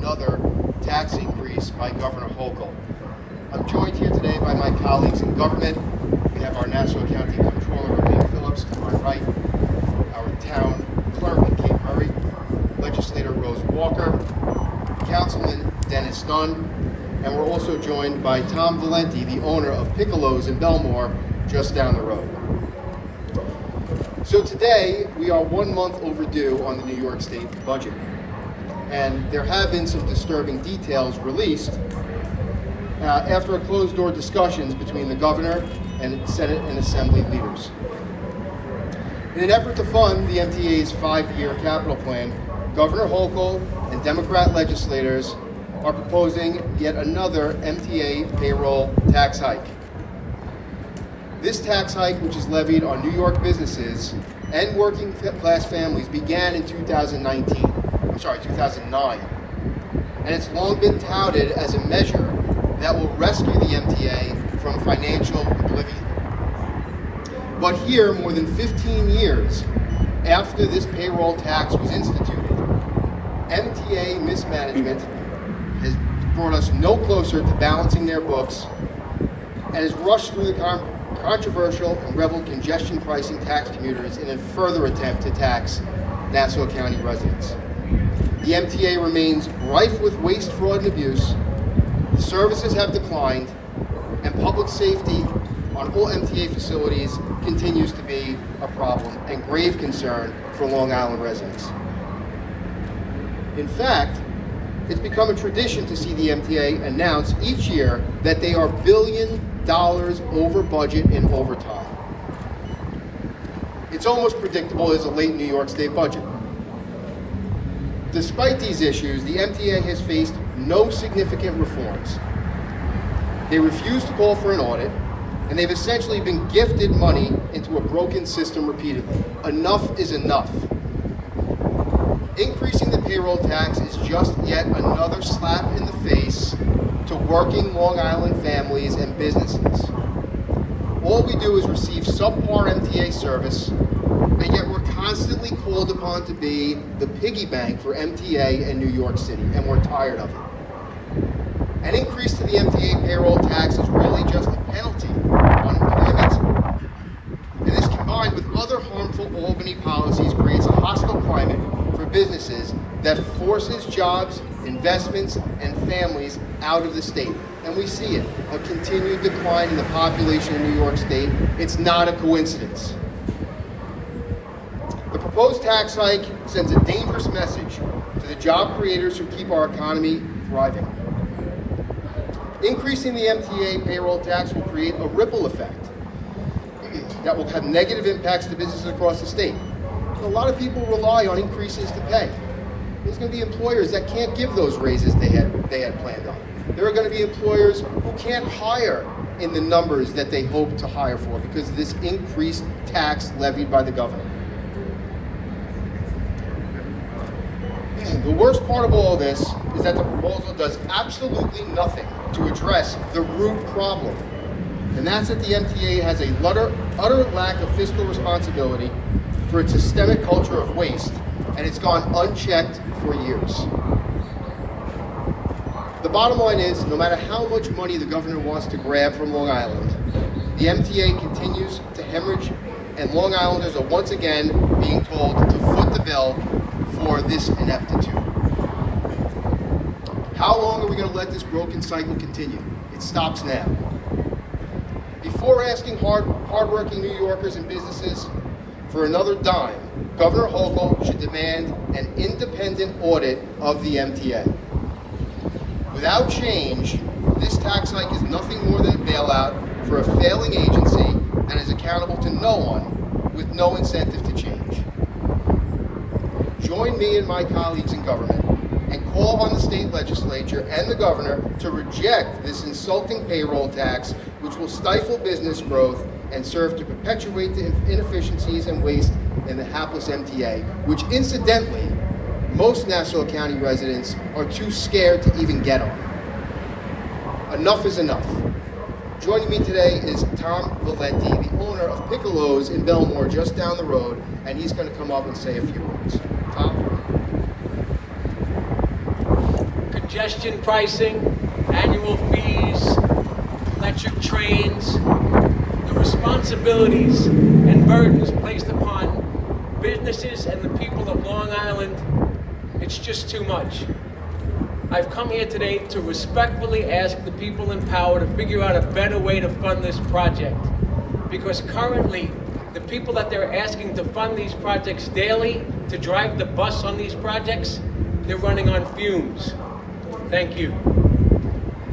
another tax increase by Governor Hochul. I'm joined here today by my colleagues in government. We have our Nassau County Controller, Rebecca Phillips, to my right, our town clerk, Kate Murray, Legislator Rose Walker, Councilman Dennis Dunn, and we're also joined by Tom Valenti, the owner of Piccolo's in Belmore, just down the road. So today, we are 1 month overdue on the New York State budget. And there have been some disturbing details released after a closed-door discussions between the governor and Senate and Assembly leaders. In an effort to fund the MTA's 5-year capital plan, Governor Hochul and Democrat legislators are proposing yet another MTA payroll tax hike. This tax hike, which is levied on New York businesses and working class families, began in 2009. And it's long been touted as a measure that will rescue the MTA from financial oblivion. But here, more than 15 years after this payroll tax was instituted, MTA mismanagement has brought us no closer to balancing their books and has rushed through the controversial and reveled congestion pricing tax commuters in a further attempt to tax Nassau County residents. The MTA remains rife with waste, fraud, and abuse. The services have declined, and public safety on all MTA facilities continues to be a problem and grave concern for Long Island residents. In fact, it's become a tradition to see the MTA announce each year that they are $1 billion over budget in overtime. It's almost predictable as a late New York State budget. Despite these issues, the MTA has faced no significant reforms. They refuse to call for an audit, and they've essentially been gifted money into a broken system repeatedly. Enough is enough. Increasing the payroll tax is just yet another slap in the face to working Long Island families and businesses. All we do is receive subpar MTA service, and yet we're constantly called upon to be the piggy bank for MTA and New York City, and we're tired of it. An increase to the MTA payroll tax is really just a penalty on employment, and this combined with other harmful Albany policies creates a hostile climate for businesses that forces jobs, investments, and families out of the state. And we see it, a continued decline in the population of New York State. It's not a coincidence. The proposed tax hike sends a dangerous message to the job creators who keep our economy thriving. Increasing the MTA payroll tax will create a ripple effect that will have negative impacts to businesses across the state. A lot of people rely on increases to pay. There's going to be employers that can't give those raises they had planned on. There are going to be employers who can't hire in the numbers that they hope to hire for because of this increased tax levied by the governor. The worst part of all this is that the proposal does absolutely nothing to address the root problem. And that's that the MTA has a utter lack of fiscal responsibility for its systemic culture of waste, and it's gone unchecked for years. The bottom line is, no matter how much money the governor wants to grab from Long Island, the MTA continues to hemorrhage, and Long Islanders are once again being told to foot the bill for this ineptitude. How long are we going to let this broken cycle continue? It stops now. Before asking hardworking New Yorkers and businesses for another dime, Governor Hochul should demand an independent audit of the MTA. Without change, this tax hike is nothing more than a bailout for a failing agency that is accountable to no one with no incentive to change. Join me and my colleagues in government and call on the state legislature and the governor to reject this insulting payroll tax, which will stifle business growth and serve to perpetuate the inefficiencies and waste in the hapless MTA, which incidentally, most Nassau County residents are too scared to even get on. Enough is enough. Joining me today is Tom Valenti, the owner of Piccolo's in Belmore, just down the road, and he's going to come up and say a few words. Tom? congestion pricing, annual fees, electric trains, the responsibilities and burdens placed upon businesses and the people of Long Island, it's just too much. I've come here today to respectfully ask the people in power to figure out a better way to fund this project. Because currently, the people that they're asking to fund these projects daily, to drive the bus on these projects, they're running on fumes. Thank you.